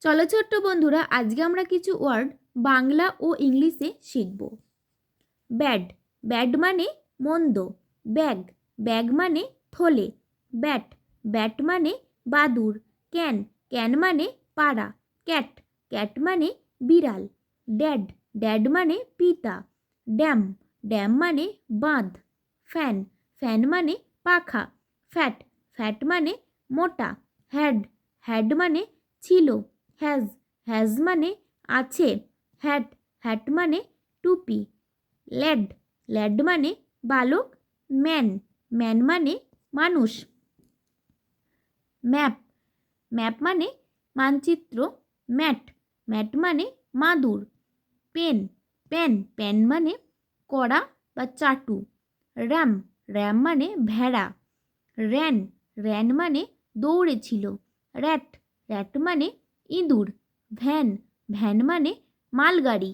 চলো ছোট্ট বন্ধুরা, আজকে আমরা কিছু ওয়ার্ড বাংলা ও ইংলিশে শিখব। ব্যাড, ব্যাড মানে মন্দ। ব্যাগ, ব্যাগ মানে থলে। ব্যাট, ব্যাট মানে বাদুড়। ক্যান, ক্যান মানে পাড়া। ক্যাট, ক্যাট মানে বিড়াল। ড্যাড, ড্যাড মানে পিতা। ড্যাম, ড্যাম মানে বাঁধ। ফ্যান, ফ্যান মানে পাখা। ফ্যাট, ফ্যাট মানে মোটা। হ্যাড, হ্যাড মানে ছিল। হ্যাজ, হ্যাজ মানে আছে। হ্যাট, হ্যাট মানে টুপি। ল্যাড, ল্যাড মানে বালক। ম্যান, ম্যান মানে মানুষ। ম্যাপ, ম্যাপ মানে মানচিত্র। ম্যাট, ম্যাট মানে মাদুর। পেন, পেন, পেন মানে কড়া বা চাটু। র্যাম, র্যাম মানে ভেড়া। র্যান, র্যান মানে দৌড়েছিল। র্যাট, র্যাট মানে ইঁদুর। ভ্যান, ভ্যান মানে মালগাড়ি।